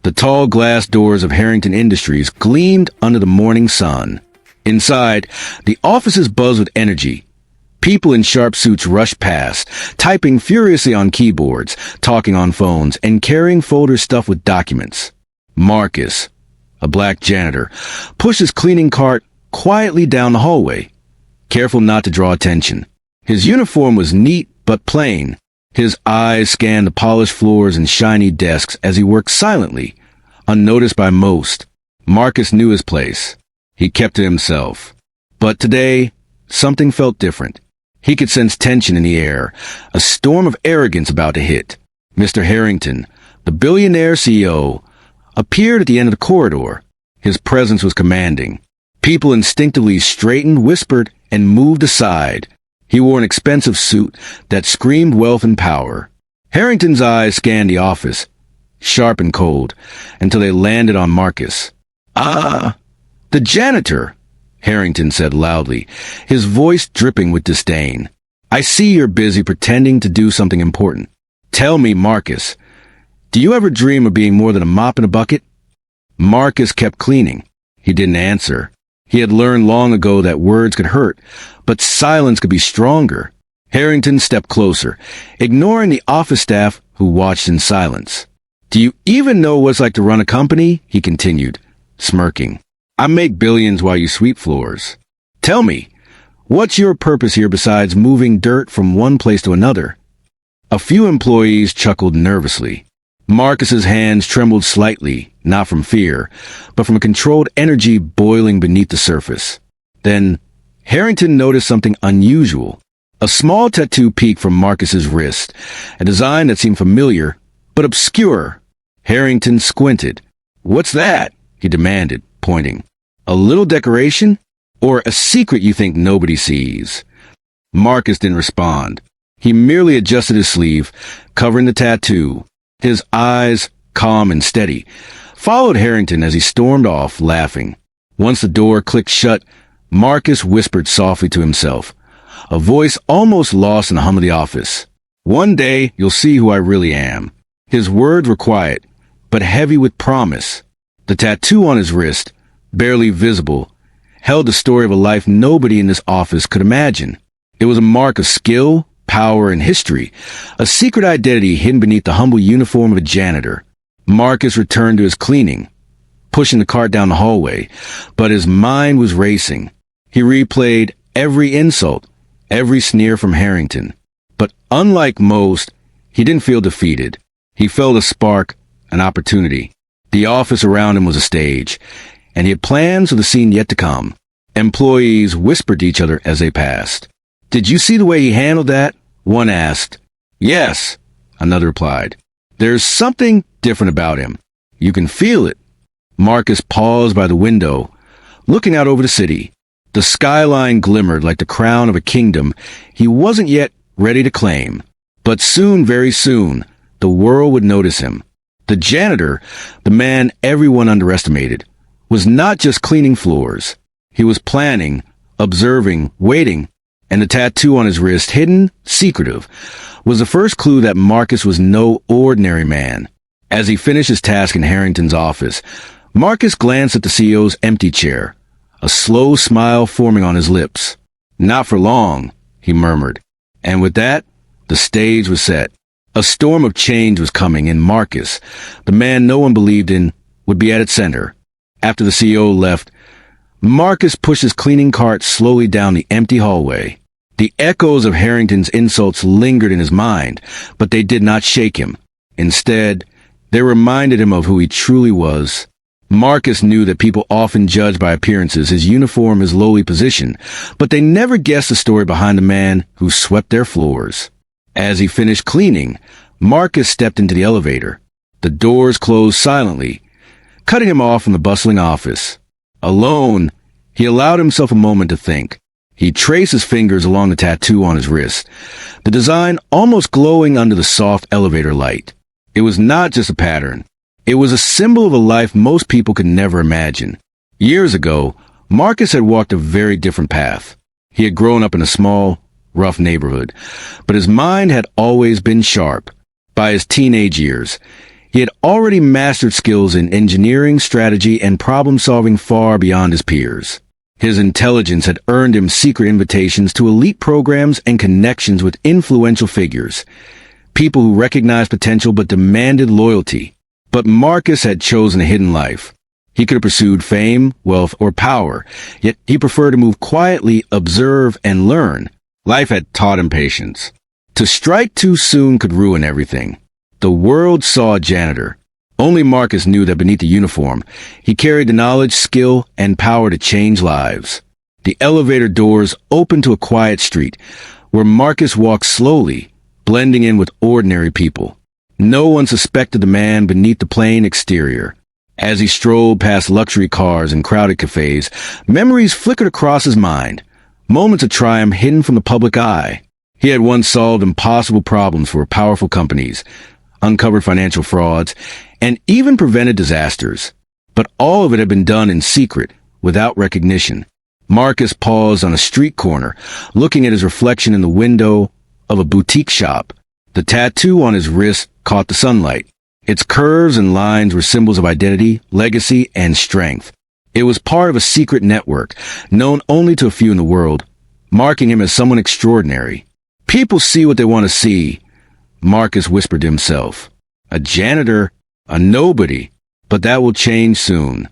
The tall glass doors of Harrington Industries gleamed under the morning sun. Inside, the offices buzzed with energy. People in sharp suits rushed past, typing furiously on keyboards, talking on phones, and carrying folders stuffed with documents. Marcus, a black janitor, pushed his cleaning cart quietly down the hallway, careful not to draw attention. His uniform was neat but plain. His eyes scanned the polished floors and shiny desks as he worked silently, unnoticed by most. Marcus knew his place. He kept to himself. But today, something felt different. He could sense tension in the air, a storm of arrogance about to hit. Mr. Harrington, the billionaire CEO, appeared at the end of the corridor. His presence was commanding. People instinctively straightened, whispered, and moved aside. He wore an expensive suit that screamed wealth and power. Harrington's eyes scanned the office, sharp and cold, until they landed on Marcus. "Ah, the janitor," Harrington said loudly, his voice dripping with disdain. "I see you're busy pretending to do something important. Tell me, Marcus, do you ever dream of being more than a mop in a bucket?" Marcus kept cleaning. He didn't answer. He had learned long ago that words could hurt, but silence could be stronger. Harrington stepped closer, ignoring the office staff who watched in silence. "Do you even know what it's like to run a company?" he continued, smirking. "I make billions while you sweep floors. Tell me, what's your purpose here besides moving dirt from one place to another?" A few employees chuckled nervously. Marcus's hands trembled slightly, not from fear, but from a controlled energy boiling beneath the surface. Then, Harrington noticed something unusual. A small tattoo peeked from Marcus's wrist, a design that seemed familiar, but obscure. Harrington squinted. "What's that?" he demanded, pointing. "A little decoration? Or a secret you think nobody sees?" Marcus didn't respond. He merely adjusted his sleeve, covering the tattoo. His eyes, calm and steady, followed Harrington as he stormed off, laughing. Once the door clicked shut, Marcus whispered softly to himself, a voice almost lost in the hum of the office. "One day you'll see who I really am." His words were quiet, but heavy with promise. The tattoo on his wrist, barely visible, held the story of a life nobody in this office could imagine. It was a mark of skill, power, and history, a secret identity hidden beneath the humble uniform of a janitor. Marcus returned to his cleaning, pushing the cart down the hallway, but his mind was racing. He replayed every insult, every sneer from Harrington. But unlike most, he didn't feel defeated. He felt a spark, an opportunity. The office around him was a stage, and he had plans for the scene yet to come. Employees whispered to each other as they passed. "Did you see the way he handled that?" one asked. "Yes," another replied. "There's something different about him. You can feel it." Marcus paused by the window, looking out over the city. The skyline glimmered like the crown of a kingdom he wasn't yet ready to claim. But soon, very soon, the world would notice him. The janitor, the man everyone underestimated, was not just cleaning floors. He was planning, observing, waiting, and the tattoo on his wrist, hidden, secretive, was the first clue that Marcus was no ordinary man. As he finished his task in Harrington's office, Marcus glanced at the CEO's empty chair, a slow smile forming on his lips. "Not for long," he murmured. And with that, the stage was set. A storm of change was coming, and Marcus, the man no one believed in, would be at its center. After the CEO left, Marcus pushed his cleaning cart slowly down the empty hallway. The echoes of Harrington's insults lingered in his mind, but they did not shake him. Instead, they reminded him of who he truly was. Marcus knew that people often judge by appearances, his uniform, his lowly position, but they never guessed the story behind the man who swept their floors. As he finished cleaning, Marcus stepped into the elevator. The doors closed silently, cutting him off from the bustling office. Alone, he allowed himself a moment to think. He traced his fingers along the tattoo on his wrist, the design almost glowing under the soft elevator light. It was not just a pattern. It was a symbol of a life most people could never imagine. Years ago, Marcus had walked a very different path. He had grown up in a small, rough neighborhood, but his mind had always been sharp. By his teenage years, He had already mastered skills in engineering, strategy, and problem-solving far beyond his peers. His intelligence had earned him secret invitations to elite programs and connections with influential figures, people who recognized potential but demanded loyalty. But Marcus had chosen a hidden life. He could have pursued fame, wealth, or power, yet he preferred to move quietly, observe, and learn. Life had taught him patience. To strike too soon could ruin everything. The world saw a janitor. Only Marcus knew that beneath the uniform, he carried the knowledge, skill, and power to change lives. The elevator doors opened to a quiet street, where Marcus walked slowly, blending in with ordinary people. No one suspected the man beneath the plain exterior. As he strolled past luxury cars and crowded cafes, memories flickered across his mind, moments of triumph hidden from the public eye. He had once solved impossible problems for powerful companies, uncovered financial frauds, and even prevented disasters. But all of it had been done in secret, without recognition. Marcus paused on a street corner, looking at his reflection in the window of a boutique shop. The tattoo on his wrist caught the sunlight. Its curves and lines were symbols of identity, legacy, and strength. It was part of a secret network, known only to a few in the world, marking him as someone extraordinary. People see what they want to see, Marcus whispered to himself. A janitor, a nobody, but that will change soon.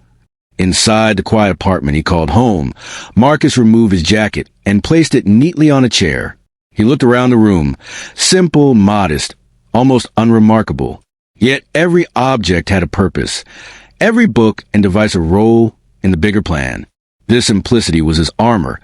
Inside the quiet apartment he called home, Marcus removed his jacket and placed it neatly on a chair. He looked around the room, simple, modest, almost unremarkable. Yet every object had a purpose, every book and device a role in the bigger plan. This simplicity was his armor,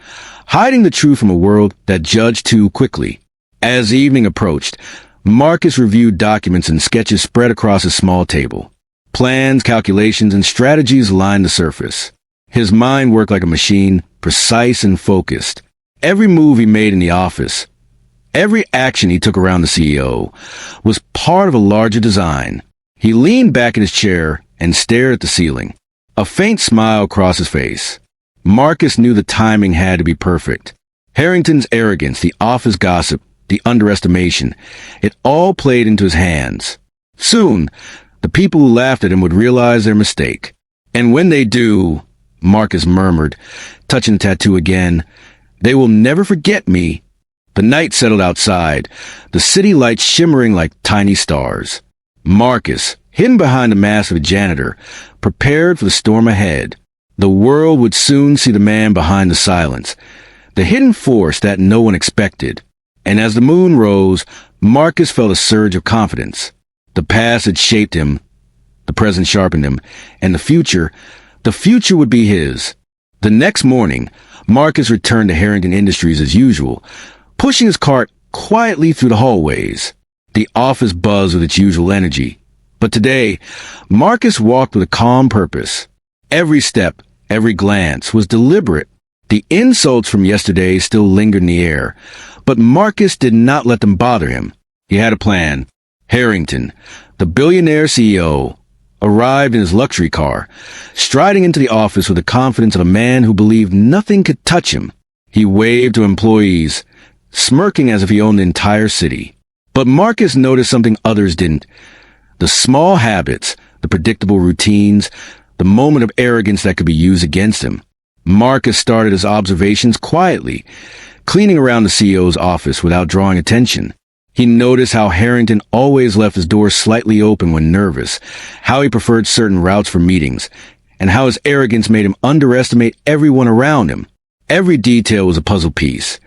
hiding the truth from a world that judged too quickly. As evening approached, Marcus reviewed documents and sketches spread across his small table. Plans, calculations, and strategies lined the surface. His mind worked like a machine, precise and focused. Every move he made in the office, every action he took around the CEO, was part of a larger design. He leaned back in his chair and stared at the ceiling. A faint smile crossed his face. Marcus knew the timing had to be perfect. Harrington's arrogance, the office gossip, the underestimation, it all played into his hands. Soon, the people who laughed at him would realize their mistake. And when they do, Marcus murmured, touching the tattoo again, they will never forget me. The night settled outside, the city lights shimmering like tiny stars. Marcus, hidden behind the mask of a janitor, prepared for the storm ahead. The world would soon see the man behind the silence, the hidden force that no one expected. And as the moon rose, Marcus felt a surge of confidence. The past had shaped him, the present sharpened him, and the future would be his. The next morning, Marcus returned to Harrington Industries as usual, pushing his cart quietly through the hallways. The office buzzed with its usual energy. But today, Marcus walked with a calm purpose. Every step, every glance was deliberate. The insults from yesterday still lingered in the air, but Marcus did not let them bother him. He had a plan. Harrington, the billionaire CEO, arrived in his luxury car, striding into the office with the confidence of a man who believed nothing could touch him. He waved to employees, smirking as if he owned the entire city. But Marcus noticed something others didn't. The small habits, the predictable routines, the moment of arrogance that could be used against him. Marcus started his observations quietly, cleaning around the CEO's office without drawing attention. He noticed how Harrington always left his door slightly open when nervous, how he preferred certain routes for meetings, and how his arrogance made him underestimate everyone around him. Every detail was a puzzle piece,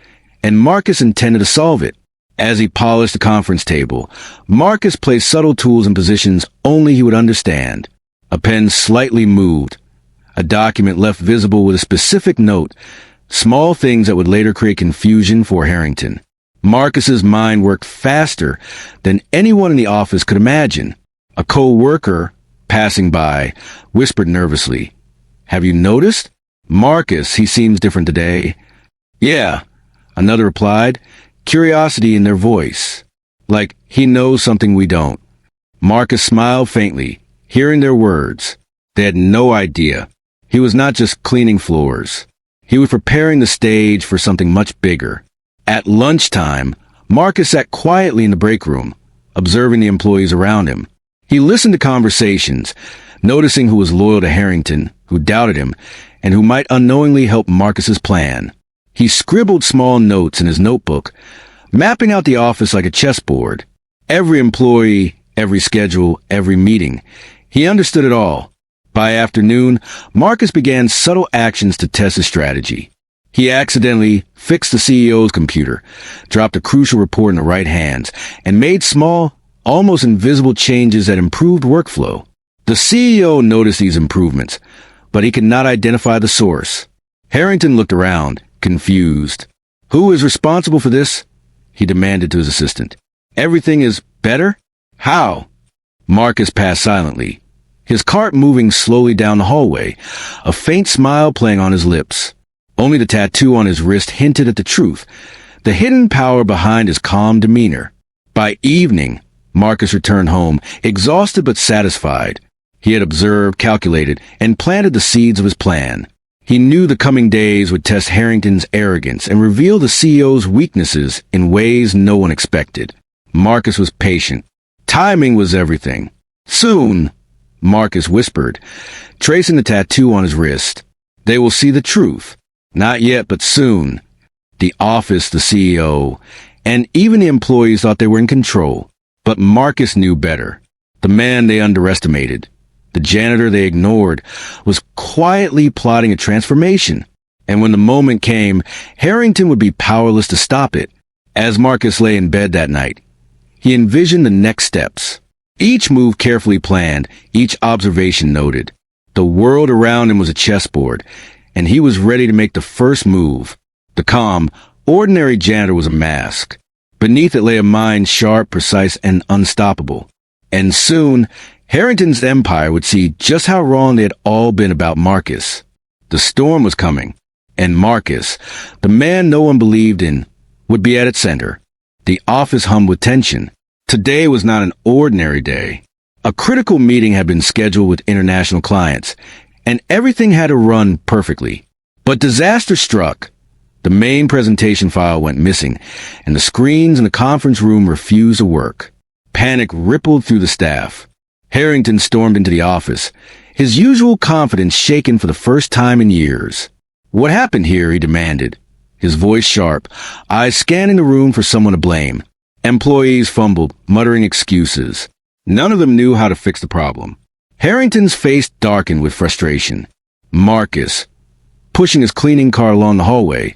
and Marcus intended to solve it. As he polished the conference table, Marcus placed subtle tools in positions only he would understand. A pen slightly moved, a document left visible with a specific note, small things that would later create confusion for Harrington. Marcus's mind worked faster than anyone in the office could imagine. A co-worker, passing by, whispered nervously, "Have you noticed? Marcus, he seems different today." "Yeah," another replied, curiosity in their voice. "Like he knows something we don't." Marcus smiled faintly, hearing their words. They had no idea. He was not just cleaning floors. He was preparing the stage for something much bigger. At lunchtime, Marcus sat quietly in the break room, observing the employees around him. He listened to conversations, noticing who was loyal to Harrington, who doubted him, and who might unknowingly help Marcus's plan. He scribbled small notes in his notebook, mapping out the office like a chessboard. Every employee, every schedule, every meeting. He understood it all. By afternoon, Marcus began subtle actions to test his strategy. He accidentally fixed the CEO's computer, dropped a crucial report in the right hands, and made small, almost invisible changes that improved workflow. The CEO noticed these improvements, but he could not identify the source. Harrington looked around, confused. "Who is responsible for this?" he demanded to his assistant. "Everything is better? How?" Marcus passed silently, his cart moving slowly down the hallway, a faint smile playing on his lips. Only the tattoo on his wrist hinted at the truth, the hidden power behind his calm demeanor. By evening, Marcus returned home, exhausted but satisfied. He had observed, calculated, and planted the seeds of his plan. He knew the coming days would test Harrington's arrogance and reveal the CEO's weaknesses in ways no one expected. Marcus was patient. Timing was everything. "Soon," Marcus whispered, tracing the tattoo on his wrist. "They will see the truth. Not yet, but soon." The office, the CEO, and even the employees thought they were in control. But Marcus knew better. The man they underestimated, the janitor they ignored, was quietly plotting a transformation. And when the moment came, Harrington would be powerless to stop it. As Marcus lay in bed that night, he envisioned the next steps. Each move carefully planned, each observation noted. The world around him was a chessboard, and he was ready to make the first move. The calm, ordinary janitor was a mask. Beneath it lay a mind sharp, precise, and unstoppable. And soon, Harrington's empire would see just how wrong they had all been about Marcus. The storm was coming, and Marcus, the man no one believed in, would be at its center. The office hummed with tension. Today was not an ordinary day. A critical meeting had been scheduled with international clients, and everything had to run perfectly. But disaster struck. The main presentation file went missing, and the screens in the conference room refused to work. Panic rippled through the staff. Harrington stormed into the office, his usual confidence shaken for the first time in years. "What happened here?" he demanded, his voice sharp, eyes scanning the room for someone to blame. Employees fumbled, muttering excuses. None of them knew how to fix the problem. Harrington's face darkened with frustration. Marcus, pushing his cleaning cart along the hallway,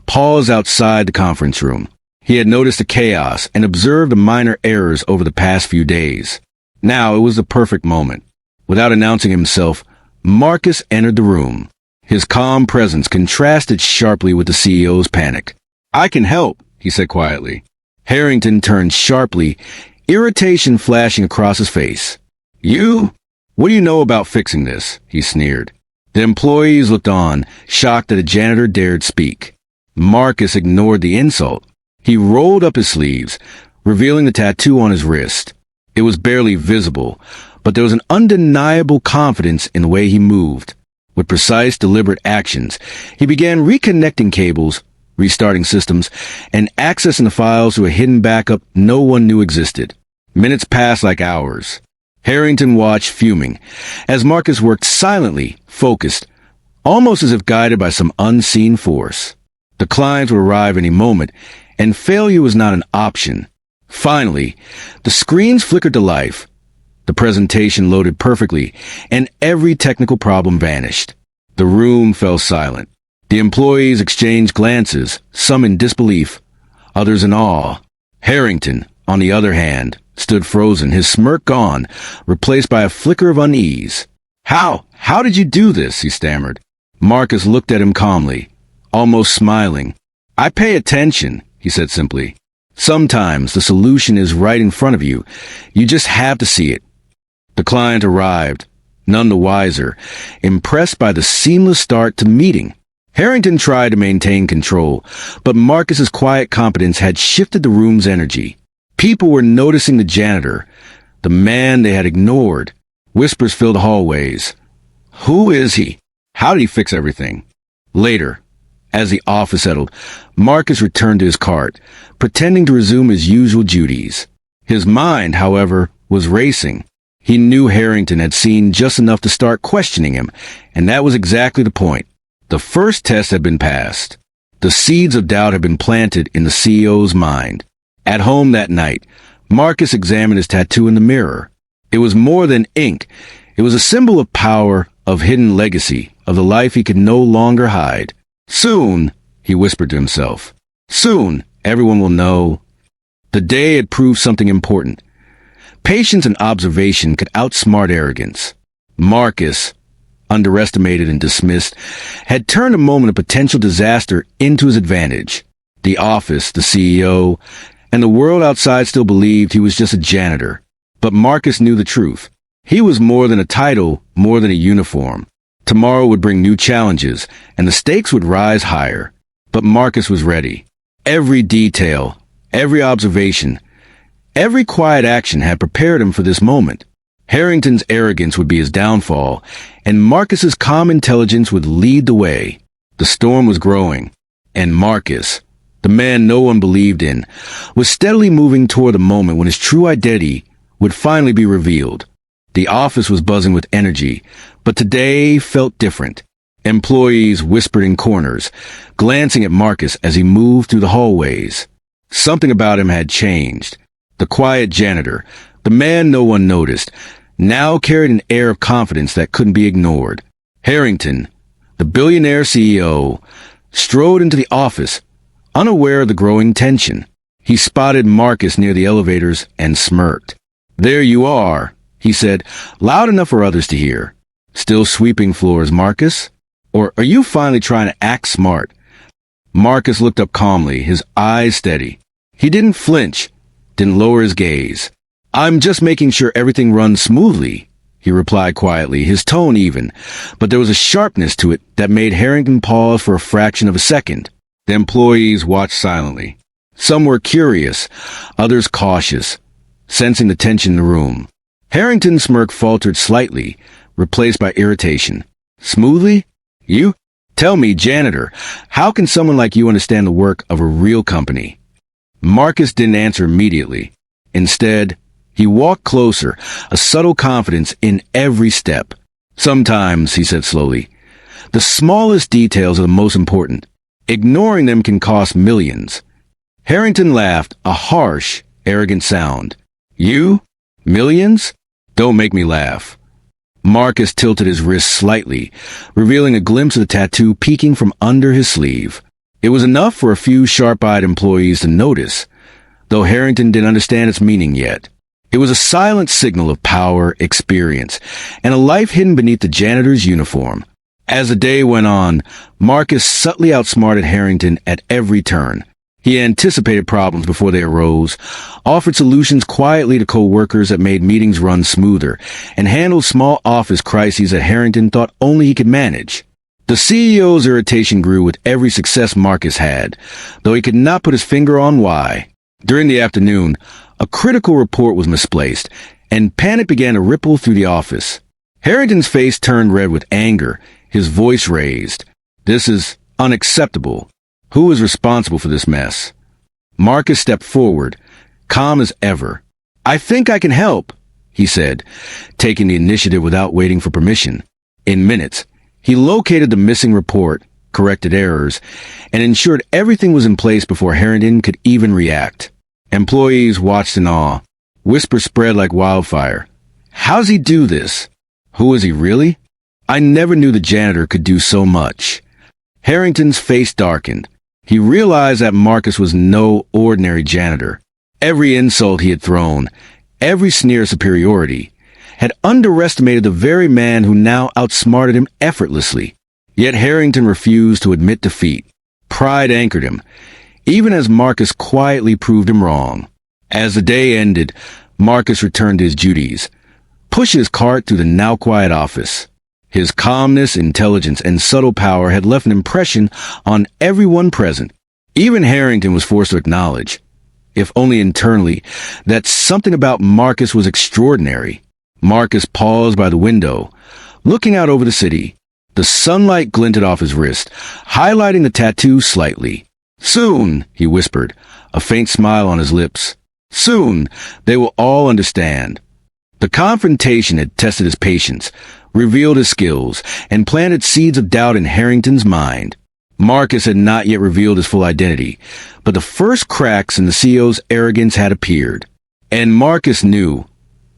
paused outside the conference room. He had noticed the chaos and observed the minor errors over the past few days. Now it was the perfect moment. Without announcing himself, Marcus entered the room. His calm presence contrasted sharply with the CEO's panic. "I can help," he said quietly. Harrington turned sharply, irritation flashing across his face. "You? What do you know about fixing this?" he sneered. The employees looked on, shocked that a janitor dared speak. Marcus ignored the insult. He rolled up his sleeves, revealing the tattoo on his wrist. It was barely visible, but there was an undeniable confidence in the way he moved. With precise, deliberate actions, he began reconnecting cables, restarting systems, and accessing the files to a hidden backup no one knew existed. Minutes passed like hours. Harrington watched, fuming, as Marcus worked silently, focused, almost as if guided by some unseen force. The clients would arrive any moment, and failure was not an option. Finally, the screens flickered to life. The presentation loaded perfectly, and every technical problem vanished. The room fell silent. The employees exchanged glances, some in disbelief, others in awe. Harrington, on the other hand, stood frozen, his smirk gone, replaced by a flicker of unease. How did you do this?" he stammered. Marcus looked at him calmly, almost smiling. "I pay attention," he said simply. "Sometimes the solution is right in front of you. You just have to see it." The client arrived, none the wiser, impressed by the seamless start to the meeting. Harrington tried to maintain control, but Marcus's quiet competence had shifted the room's energy. People were noticing the janitor, the man they had ignored. Whispers filled the hallways. Who is he? How did he fix everything? Later, as the office settled, Marcus returned to his cart, pretending to resume his usual duties. His mind, however, was racing. He knew Harrington had seen just enough to start questioning him, and that was exactly the point. The first test had been passed. The seeds of doubt had been planted in the CEO's mind. At home that night, Marcus examined his tattoo in the mirror. It was more than ink. It was a symbol of power, of hidden legacy, of the life he could no longer hide. Soon, he whispered to himself, soon, everyone will know. The day had proved something important. Patience and observation could outsmart arrogance. Marcus, underestimated and dismissed, had turned a moment of potential disaster into his advantage. The office, the CEO, and the world outside still believed he was just a janitor. But Marcus knew the truth. He was more than a title, more than a uniform. Tomorrow would bring new challenges, and the stakes would rise higher. But Marcus was ready. Every detail, every observation, every quiet action had prepared him for this moment. Harrington's arrogance would be his downfall, and Marcus's calm intelligence would lead the way. The storm was growing, and Marcus, the man no one believed in, was steadily moving toward the moment when his true identity would finally be revealed. The office was buzzing with energy, but today felt different. Employees whispered in corners, glancing at Marcus as he moved through the hallways. Something about him had changed. The quiet janitor, the man no one noticed, now carried an air of confidence that couldn't be ignored. Harrington, the billionaire CEO, strode into the office, unaware of the growing tension. He spotted Marcus near the elevators and smirked. "There you are," he said, loud enough for others to hear. "Still sweeping floors, Marcus? Or are you finally trying to act smart?" Marcus looked up calmly, his eyes steady. He didn't flinch, didn't lower his gaze. "I'm just making sure everything runs smoothly," he replied quietly, his tone even, but there was a sharpness to it that made Harrington pause for a fraction of a second. The employees watched silently. Some were curious, others cautious, sensing the tension in the room. Harrington's smirk faltered slightly, replaced by irritation. "Smoothly? You? Tell me, janitor, how can someone like you understand the work of a real company?" Marcus didn't answer immediately. Instead, he walked closer, a subtle confidence in every step. "Sometimes," he said slowly, "the smallest details are the most important. Ignoring them can cost millions." Harrington laughed, a harsh, arrogant sound. "You? Millions? Don't make me laugh." Marcus tilted his wrist slightly, revealing a glimpse of the tattoo peeking from under his sleeve. It was enough for a few sharp-eyed employees to notice, though Harrington didn't understand its meaning yet. It was a silent signal of power, experience, and a life hidden beneath the janitor's uniform. As the day went on, Marcus subtly outsmarted Harrington at every turn. He anticipated problems before they arose, offered solutions quietly to co-workers that made meetings run smoother, and handled small office crises that Harrington thought only he could manage. The CEO's irritation grew with every success Marcus had, though he could not put his finger on why. During the afternoon, a critical report was misplaced, and panic began to ripple through the office. Harrington's face turned red with anger, his voice raised. "This is unacceptable. Who is responsible for this mess?" Marcus stepped forward, calm as ever. "I think I can help," he said, taking the initiative without waiting for permission. In minutes, he located the missing report, corrected errors, and ensured everything was in place before Harrington could even react. Employees watched in awe. Whispers spread like wildfire. "How's he do this? Who is he really? I never knew the janitor could do so much." Harrington's face darkened. He realized that Marcus was no ordinary janitor. Every insult he had thrown, every sneer of superiority, had underestimated the very man who now outsmarted him effortlessly. Yet Harrington refused to admit defeat. Pride anchored him, even as Marcus quietly proved him wrong. As the day ended, Marcus returned to his duties, pushing his cart through the now quiet office. His calmness, intelligence, and subtle power had left an impression on everyone present. Even Harrington was forced to acknowledge, if only internally, that something about Marcus was extraordinary. Marcus paused by the window, looking out over the city. The sunlight glinted off his wrist, highlighting the tattoo slightly. "Soon," he whispered, a faint smile on his lips. "Soon, they will all understand." The confrontation had tested his patience, revealed his skills, and planted seeds of doubt in Harrington's mind. Marcus had not yet revealed his full identity, but the first cracks in the CEO's arrogance had appeared. And Marcus knew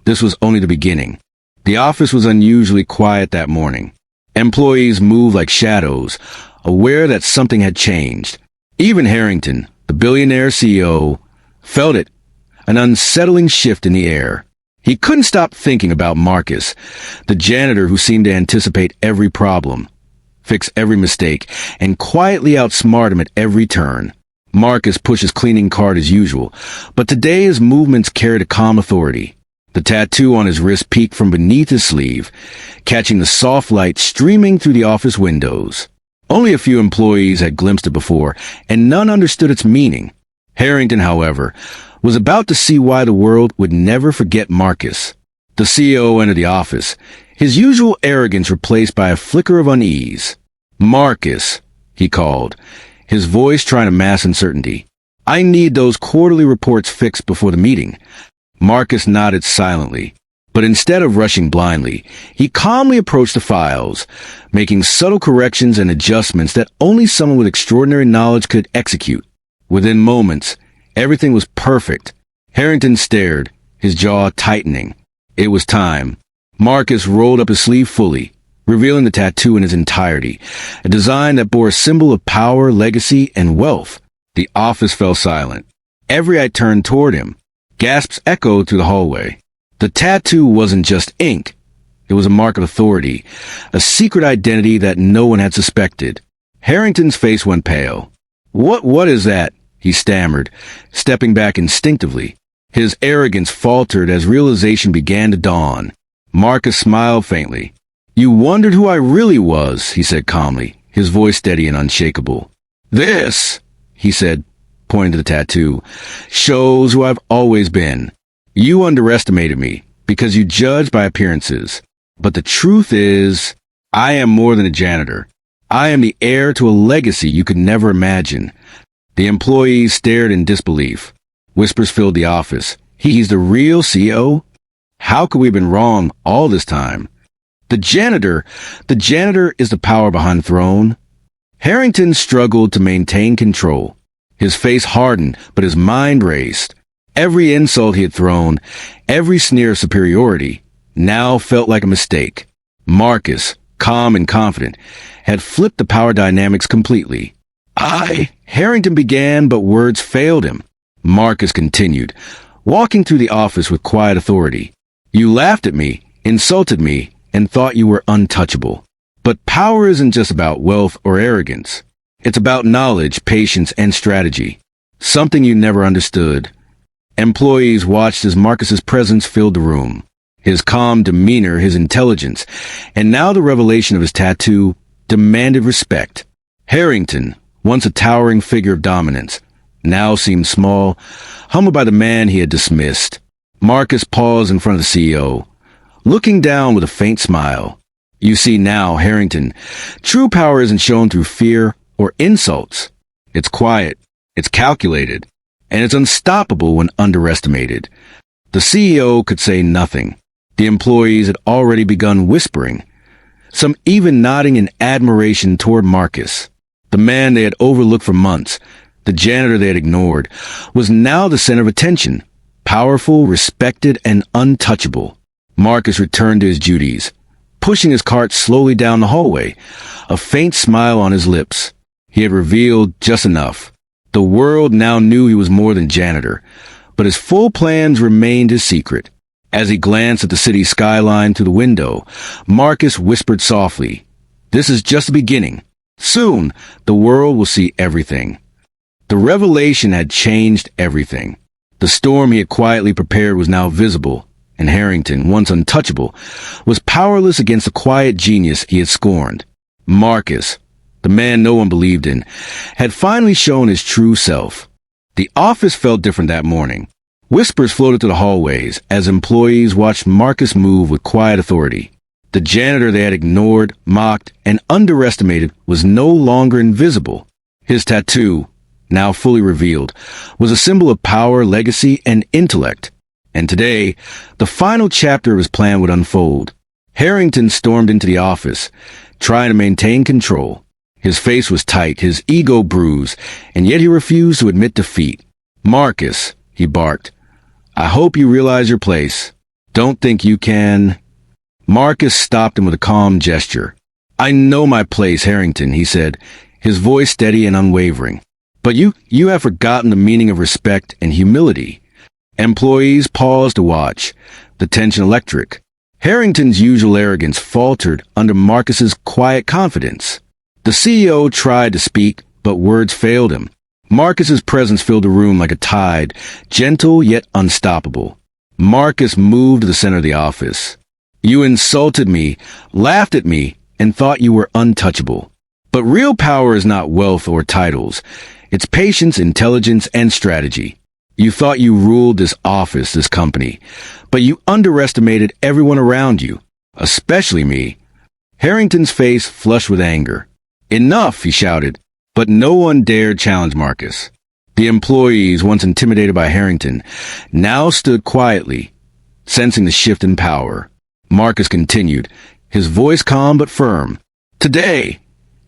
this was only the beginning. The office was unusually quiet that morning. Employees moved like shadows, aware that something had changed. Even Harrington, the billionaire CEO, felt it, an unsettling shift in the air. He couldn't stop thinking about Marcus, the janitor who seemed to anticipate every problem, fix every mistake, and quietly outsmart him at every turn. Marcus pushed his cleaning cart as usual, but today his movements carried a calm authority. The tattoo on his wrist peeked from beneath his sleeve, catching the soft light streaming through the office windows. Only a few employees had glimpsed it before, and none understood its meaning. Harrington, however, was about to see why the world would never forget Marcus. The CEO entered the office, his usual arrogance replaced by a flicker of unease. "Marcus," he called, his voice trying to mask uncertainty. "I need those quarterly reports fixed before the meeting." Marcus nodded silently, but instead of rushing blindly, he calmly approached the files, making subtle corrections and adjustments that only someone with extraordinary knowledge could execute. Within moments, everything was perfect. Harrington stared, his jaw tightening. It was time. Marcus rolled up his sleeve fully, revealing the tattoo in its entirety, a design that bore a symbol of power, legacy, and wealth. The office fell silent. Every eye turned toward him. Gasps echoed through the hallway. The tattoo wasn't just ink. It was a mark of authority, a secret identity that no one had suspected. Harrington's face went pale. What is that?" he stammered, stepping back instinctively. His arrogance faltered as realization began to dawn. Marcus smiled faintly. "You wondered who I really was," he said calmly, his voice steady and unshakable. "This," he said, pointing to the tattoo, "shows who I've always been. You underestimated me because you judge by appearances. But the truth is, I am more than a janitor. I am the heir to a legacy you could never imagine." The employees stared in disbelief. Whispers filled the office. "He's the real CEO? How could we have been wrong all this time? The janitor is the power behind the throne." Harrington struggled to maintain control. His face hardened, but his mind raced. Every insult he had thrown, every sneer of superiority, now felt like a mistake. Marcus, calm and confident, had flipped the power dynamics completely. Harrington began, but words failed him. Marcus continued, walking through the office with quiet authority. "You laughed at me, insulted me, and thought you were untouchable. But power isn't just about wealth or arrogance. It's about knowledge, patience, and strategy. Something you never understood." Employees watched as Marcus's presence filled the room. His calm demeanor, his intelligence, and now the revelation of his tattoo demanded respect. Harrington, once a towering figure of dominance, now seemed small, humbled by the man he had dismissed. Marcus paused in front of the CEO, looking down with a faint smile. "You see now, Harrington, true power isn't shown through fear or insults. It's quiet, it's calculated, and it's unstoppable when underestimated." The CEO could say nothing. The employees had already begun whispering, some even nodding in admiration toward Marcus. The man they had overlooked for months, the janitor they had ignored, was now the center of attention, powerful, respected, and untouchable. Marcus returned to his duties, pushing his cart slowly down the hallway, a faint smile on his lips. He had revealed just enough. The world now knew he was more than janitor, but his full plans remained his secret. As he glanced at the city skyline through the window, Marcus whispered softly, "This is just the beginning. Soon, the world will see everything." The revelation had changed everything. The storm he had quietly prepared was now visible, and Harrington, once untouchable, was powerless against the quiet genius he had scorned. Marcus, the man no one believed in, had finally shown his true self. The office felt different that morning. Whispers floated through the hallways as employees watched Marcus move with quiet authority. The janitor they had ignored, mocked, and underestimated was no longer invisible. His tattoo, now fully revealed, was a symbol of power, legacy, and intellect. And today, the final chapter of his plan would unfold. Harrington stormed into the office, trying to maintain control. His face was tight, his ego bruised, and yet he refused to admit defeat. "Marcus," he barked, "I hope you realize your place. Don't think you can—" Marcus stopped him with a calm gesture. "I know my place, Harrington," he said, his voice steady and unwavering. "But you have forgotten the meaning of respect and humility." Employees paused to watch, the tension electric. Harrington's usual arrogance faltered under Marcus's quiet confidence. The CEO tried to speak, but words failed him. Marcus's presence filled the room like a tide, gentle yet unstoppable. Marcus moved to the center of the office. "You insulted me, laughed at me, and thought you were untouchable. But real power is not wealth or titles. It's patience, intelligence, and strategy. You thought you ruled this office, this company, but you underestimated everyone around you, especially me." Harrington's face flushed with anger. "Enough," he shouted, but no one dared challenge Marcus. The employees, once intimidated by Harrington, now stood quietly, sensing the shift in power. Marcus continued, his voice calm but firm. "Today,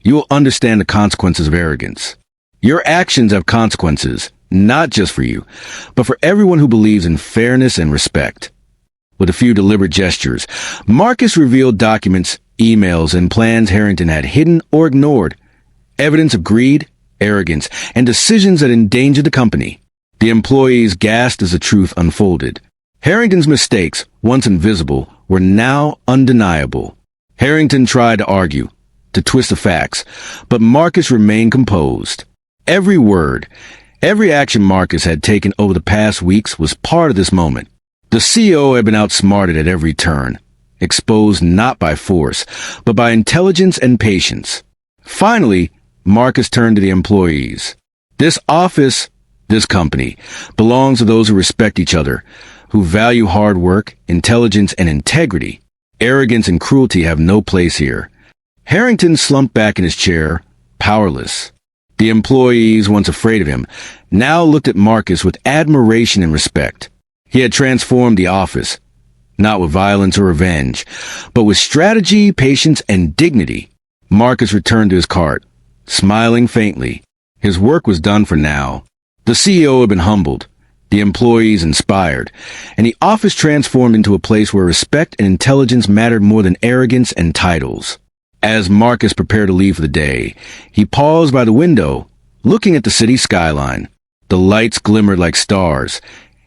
you will understand the consequences of arrogance. Your actions have consequences, not just for you, but for everyone who believes in fairness and respect." With a few deliberate gestures, Marcus revealed documents, emails, and plans Harrington had hidden or ignored, evidence of greed, arrogance, and decisions that endangered the company. The employees gasped as the truth unfolded. Harrington's mistakes, once invisible, were now undeniable. Harrington tried to argue, to twist the facts, but Marcus remained composed. Every word, every action Marcus had taken over the past weeks was part of this moment. The CEO had been outsmarted at every turn, exposed not by force, but by intelligence and patience. Finally, Marcus turned to the employees. "This office, this company, belongs to those who respect each other, who value hard work, intelligence, and integrity. Arrogance and cruelty have no place here." Harrington slumped back in his chair, powerless. The employees, once afraid of him, now looked at Marcus with admiration and respect. He had transformed the office, not with violence or revenge, but with strategy, patience, and dignity. Marcus returned to his cart, smiling faintly. His work was done for now. The CEO had been humbled, the employees inspired, and the office transformed into a place where respect and intelligence mattered more than arrogance and titles. As Marcus prepared to leave for the day, he paused by the window, looking at the city skyline. The lights glimmered like stars,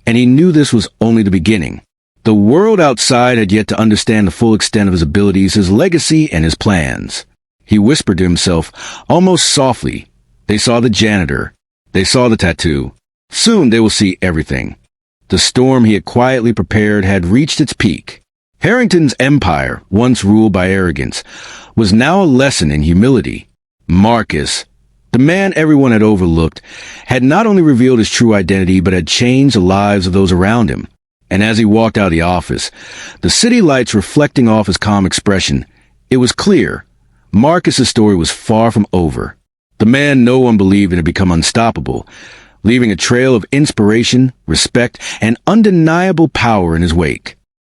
and he knew this was only the beginning. The world outside had yet to understand the full extent of his abilities, his legacy, and his plans. He whispered to himself, almost softly, "They saw the janitor. They saw the tattoo. Soon they will see everything." The storm he had quietly prepared had reached its peak. Harrington's empire, once ruled by arrogance, was now a lesson in humility. Marcus, the man everyone had overlooked, had not only revealed his true identity but had changed the lives of those around him. And as he walked out of the office, the city lights reflecting off his calm expression, it was clear Marcus's story was far from over. The man no one believed in had become unstoppable, leaving a trail of inspiration, respect, and undeniable power in his wake.